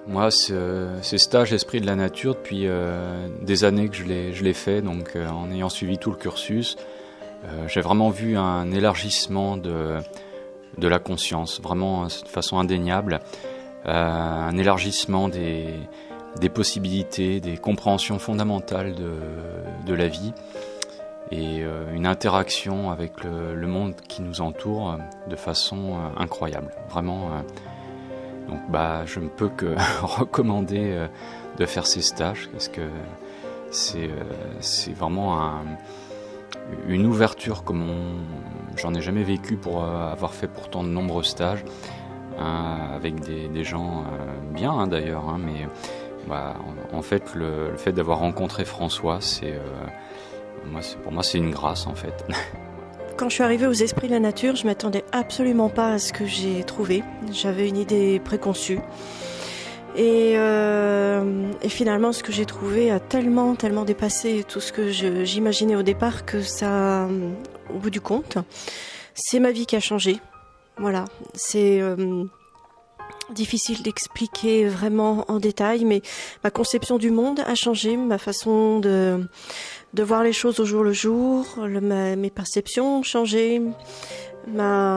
Moi, ces stages Esprit de la Nature, depuis des années que je l'ai fait, donc en ayant suivi tout le cursus, j'ai vraiment vu un élargissement de la conscience, vraiment de façon indéniable, un élargissement des possibilités, des compréhensions fondamentales de la vie, et une interaction avec le monde qui nous entoure de façon incroyable. Vraiment, donc je ne peux que recommander de faire ces stages, parce que c'est vraiment une ouverture comme j'en ai jamais vécu pour avoir fait pourtant de nombreux stages avec des gens bien d'ailleurs, mais en fait le fait d'avoir rencontré François, pour moi c'est une grâce en fait. Quand je suis arrivée aux Esprits de la Nature, je m'attendais absolument pas à ce que j'ai trouvé. J'avais une idée préconçue. Et finalement, ce que j'ai trouvé a tellement dépassé tout ce que j'imaginais au départ que ça, au bout du compte, c'est ma vie qui a changé. Voilà, c'est difficile d'expliquer vraiment en détail, mais ma conception du monde a changé, ma façon de voir les choses au jour le jour, mes perceptions ont changé, mon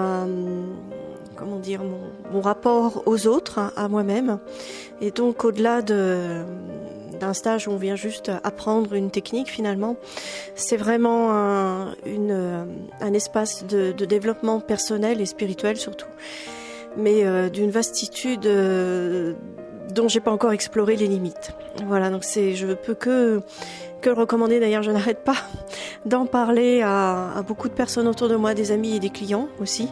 rapport aux autres, à moi-même. Et donc au-delà d'un stage où on vient juste apprendre une technique, finalement, c'est vraiment un espace de développement personnel et spirituel surtout, mais d'une vastitude dont j'ai pas encore exploré les limites. Voilà, donc je peux que le recommander. D'ailleurs, je n'arrête pas d'en parler à beaucoup de personnes autour de moi, des amis et des clients aussi.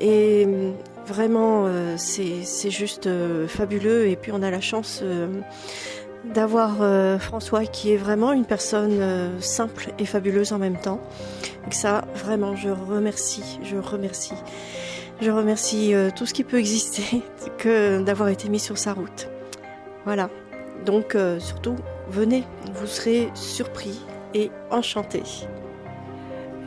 Et vraiment, c'est juste fabuleux. Et puis, on a la chance d'avoir François, qui est vraiment une personne simple et fabuleuse en même temps. Et ça, vraiment, je remercie tout ce qui peut exister que d'avoir été mis sur sa route. Voilà. Donc, surtout, venez, vous serez surpris et enchantés.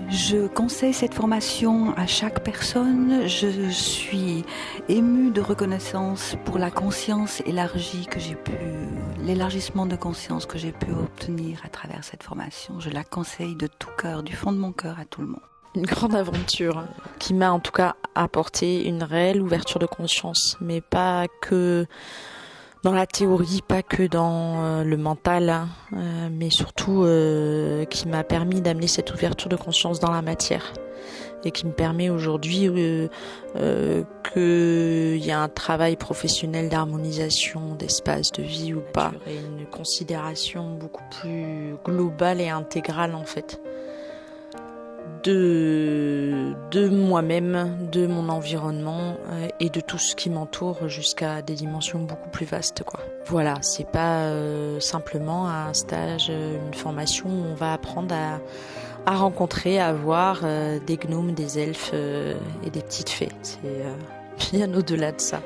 Je conseille cette formation à chaque personne. Je suis émue de reconnaissance pour la conscience élargie l'élargissement de conscience que j'ai pu obtenir à travers cette formation. Je la conseille de tout cœur, du fond de mon cœur, à tout le monde. Une grande aventure qui m'a en tout cas apporté une réelle ouverture de conscience, mais pas que dans la théorie, pas que dans le mental, mais surtout qui m'a permis d'amener cette ouverture de conscience dans la matière et qui me permet aujourd'hui qu'il y a un travail professionnel d'harmonisation d'espace de vie ou pas, et une considération beaucoup plus globale et intégrale en fait de moi-même, de mon environnement et de tout ce qui m'entoure jusqu'à des dimensions beaucoup plus vastes, quoi. Voilà, c'est pas simplement un stage, une formation où on va apprendre à rencontrer, à voir des gnomes, des elfes et des petites fées. C'est bien au-delà de ça.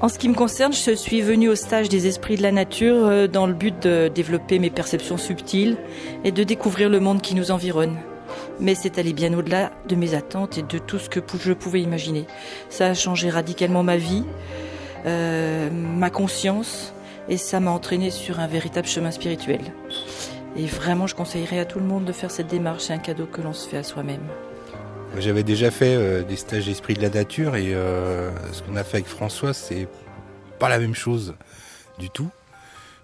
En ce qui me concerne, je suis venue au stage des Esprits de la Nature dans le but de développer mes perceptions subtiles et de découvrir le monde qui nous environne. Mais c'est allé bien au-delà de mes attentes et de tout ce que je pouvais imaginer. Ça a changé radicalement ma vie, ma conscience, et ça m'a entraînée sur un véritable chemin spirituel. Et vraiment, je conseillerais à tout le monde de faire cette démarche. C'est un cadeau que l'on se fait à soi-même. J'avais déjà fait des stages d'Esprit de la Nature, et ce qu'on a fait avec François, c'est pas la même chose du tout.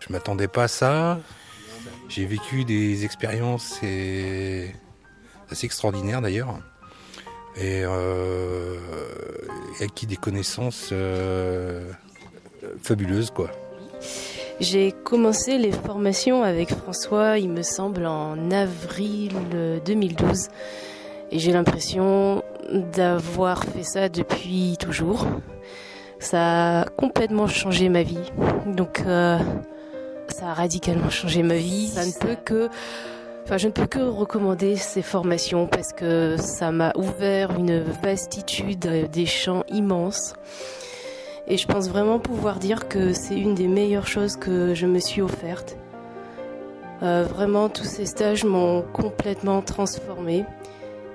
Je m'attendais pas à ça. J'ai vécu des expériences assez extraordinaires d'ailleurs, et acquis des connaissances fabuleuses, quoi. J'ai commencé les formations avec François, il me semble, en avril 2012. Et j'ai l'impression d'avoir fait ça depuis toujours. Ça a complètement changé ma vie. Donc, ça a radicalement changé ma vie. Je ne peux que recommander ces formations parce que ça m'a ouvert une vastitude des champs immenses. Et je pense vraiment pouvoir dire que c'est une des meilleures choses que je me suis offerte. Vraiment, tous ces stages m'ont complètement transformée.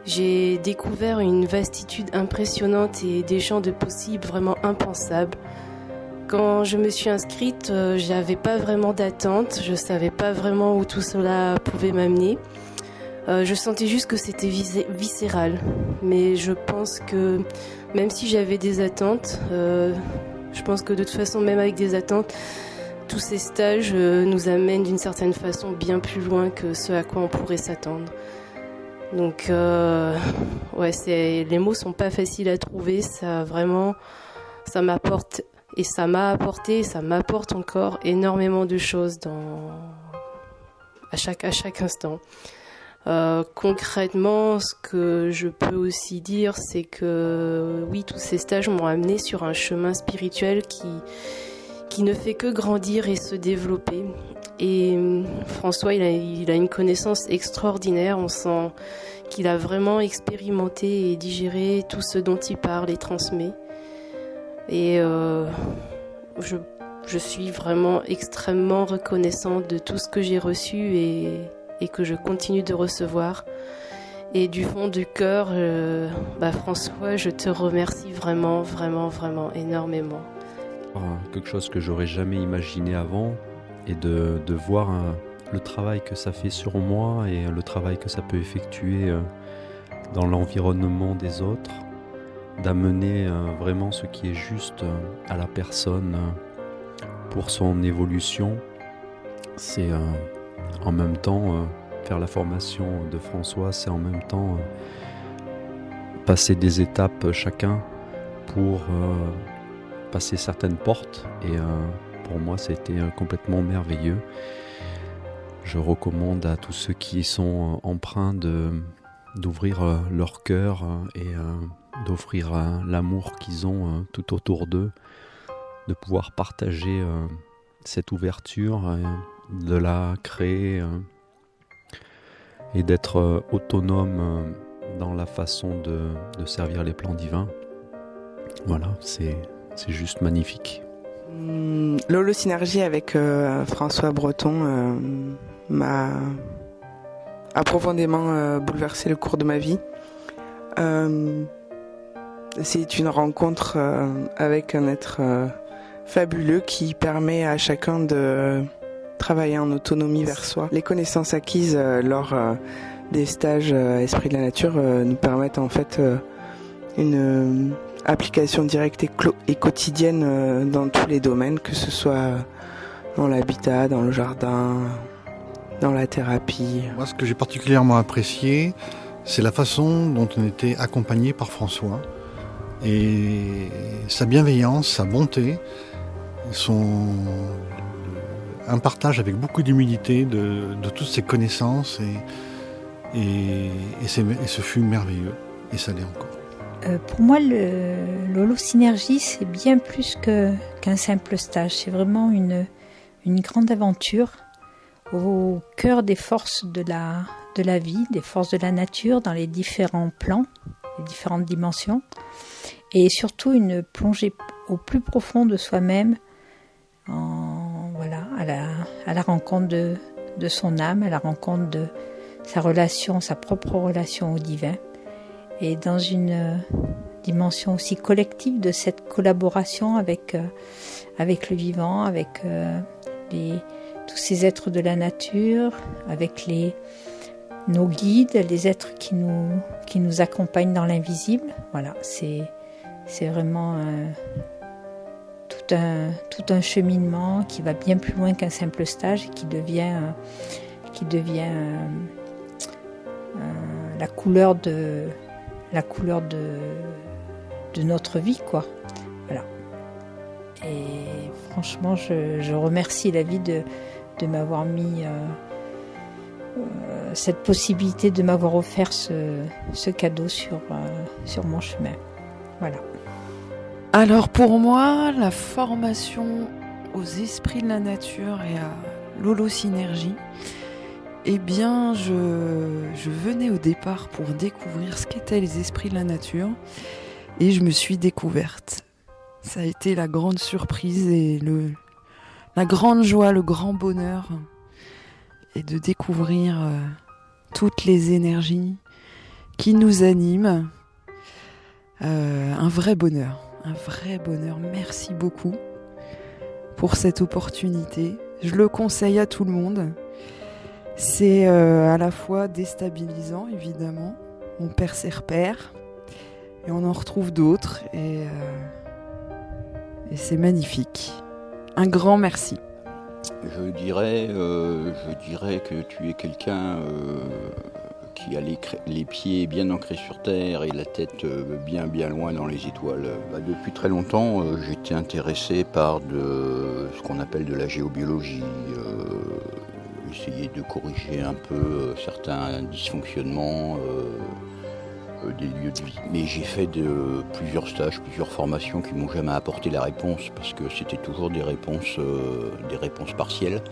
J'ai découvert une vastitude impressionnante et des champs de possibles vraiment impensables. Quand je me suis inscrite, j'avais pas vraiment d'attente, je savais pas vraiment où tout cela pouvait m'amener. Je sentais juste que c'était viscéral, mais je pense que même si j'avais des attentes, je pense que de toute façon, même avec des attentes, tous ces stages nous amènent d'une certaine façon bien plus loin que ce à quoi on pourrait s'attendre. Donc, les mots sont pas faciles à trouver. Ça m'apporte et ça m'a apporté, et ça m'apporte encore énormément de choses à chaque instant. Concrètement, ce que je peux aussi dire, c'est que oui, tous ces stages m'ont amené sur un chemin spirituel qui ne fait que grandir et se développer. Et François, il a une connaissance extraordinaire. On sent qu'il a vraiment expérimenté et digéré tout ce dont il parle et transmet. Et je suis vraiment extrêmement reconnaissante de tout ce que j'ai reçu et que je continue de recevoir. Et du fond du cœur, François, je te remercie vraiment, vraiment, vraiment énormément. Quelque chose que j'aurais jamais imaginé avant, et de voir le travail que ça fait sur moi et le travail que ça peut effectuer dans l'environnement des autres, d'amener vraiment ce qui est juste à la personne pour son évolution. C'est en même temps faire la formation de François, c'est en même temps passer des étapes chacun pour passer certaines portes, et pour moi ça a été complètement merveilleux. Je recommande à tous ceux qui sont empreints d'ouvrir leur cœur et d'offrir l'amour qu'ils ont tout autour d'eux, de pouvoir partager cette ouverture, de la créer et d'être autonome dans la façon de servir les plans divins. Voilà, c'est juste magnifique. L'holosynergie avec François Breton a profondément bouleversé le cours de ma vie. C'est une rencontre avec un être fabuleux qui permet à chacun de travailler en autonomie vers soi. Les connaissances acquises lors des stages Esprit de la Nature nous permettent en fait une application directe et quotidienne dans tous les domaines, que ce soit dans l'habitat, dans le jardin, dans la thérapie. Moi, ce que j'ai particulièrement apprécié, c'est la façon dont on était accompagné par François, et sa bienveillance, sa bonté, un partage avec beaucoup d'humilité de toutes ses connaissances, et ce fut merveilleux, et ça l'est encore. Pour moi, l'holosynergie, c'est bien plus qu'un simple stage. C'est vraiment une grande aventure au cœur des forces de la vie, des forces de la nature, dans les différents plans, les différentes dimensions. Et surtout une plongée au plus profond de soi-même, à la rencontre de son âme, à la rencontre de sa propre relation au divin. Et dans une dimension aussi collective de cette collaboration avec le vivant, avec tous ces êtres de la nature, avec nos guides, les êtres qui nous accompagnent dans l'invisible. Voilà, c'est vraiment tout un cheminement qui va bien plus loin qu'un simple stage, et qui devient la couleur de notre vie, quoi. Voilà. Et franchement, je remercie la vie de m'avoir mis cette possibilité, de m'avoir offert ce cadeau sur mon chemin. Voilà. Alors pour moi, la formation aux esprits de la nature et à l'holosynergie, eh bien, je venais au départ pour découvrir ce qu'étaient les esprits de la nature, et je me suis découverte. Ça a été la grande surprise et la grande joie, le grand bonheur, et de découvrir toutes les énergies qui nous animent. Un vrai bonheur. Merci beaucoup. pour cette opportunité. Je le conseille à tout le monde. C'est à la fois déstabilisant, évidemment. On perd ses repères et on en retrouve d'autres et c'est magnifique. Un grand merci. Je dirais que tu es quelqu'un qui a les pieds bien ancrés sur terre et la tête bien loin dans les étoiles. Depuis très longtemps, j'étais intéressé par ce qu'on appelle de la géobiologie, essayer de corriger un peu certains dysfonctionnements des lieux de vie. Mais j'ai fait plusieurs stages, plusieurs formations qui m'ont jamais apporté la réponse parce que c'était toujours des réponses partielles.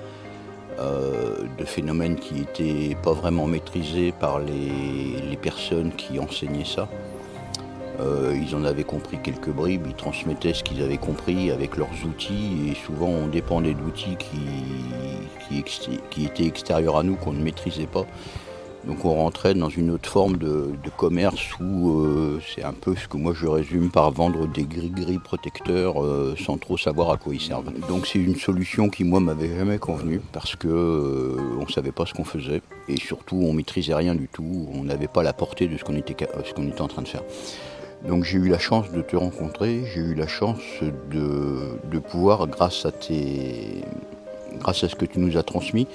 De phénomènes qui n'étaient pas vraiment maîtrisés par les personnes qui enseignaient ça. Ils en avaient compris quelques bribes, ils transmettaient ce qu'ils avaient compris avec leurs outils et souvent on dépendait d'outils qui étaient extérieurs à nous, qu'on ne maîtrisait pas. Donc on rentrait dans une autre forme de commerce où c'est un peu ce que moi je résume par vendre des gris-gris protecteurs sans trop savoir à quoi ils servent. Donc c'est une solution qui moi m'avait jamais convenu parce que on savait pas ce qu'on faisait et surtout on maîtrisait rien du tout, on n'avait pas la portée de ce qu'on était en train de faire. Donc j'ai eu la chance de te rencontrer, j'ai eu la chance de pouvoir grâce à ce que tu nous as transmis.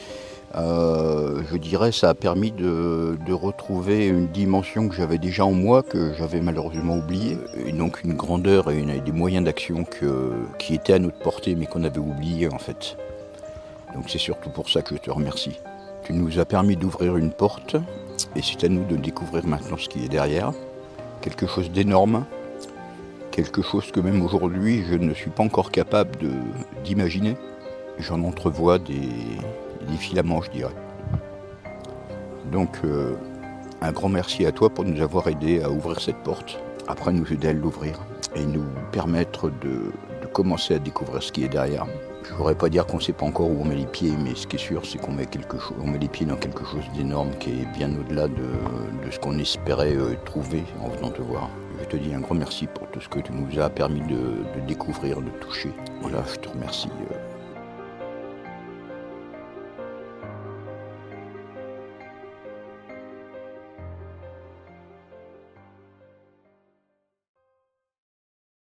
Je dirais ça a permis de retrouver une dimension que j'avais déjà en moi, que j'avais malheureusement oubliée, et donc une grandeur et des moyens d'action qui étaient à notre portée mais qu'on avait oubliés en fait. Donc c'est surtout pour ça que je te remercie. Tu nous as permis d'ouvrir une porte et c'est à nous de découvrir maintenant ce qui est derrière. Quelque chose d'énorme, quelque chose que même aujourd'hui je ne suis pas encore capable d'imaginer. J'en entrevois des filaments, je dirais. Donc, un grand merci à toi pour nous avoir aidés à ouvrir cette porte, après nous aider à l'ouvrir et nous permettre de commencer à découvrir ce qui est derrière. Je ne voudrais pas dire qu'on ne sait pas encore où on met les pieds, mais ce qui est sûr, c'est qu'on met les pieds dans quelque chose d'énorme qui est bien au-delà de ce qu'on espérait trouver en venant te voir. Je te dis un grand merci pour tout ce que tu nous as permis de découvrir, de toucher. Voilà, je te remercie.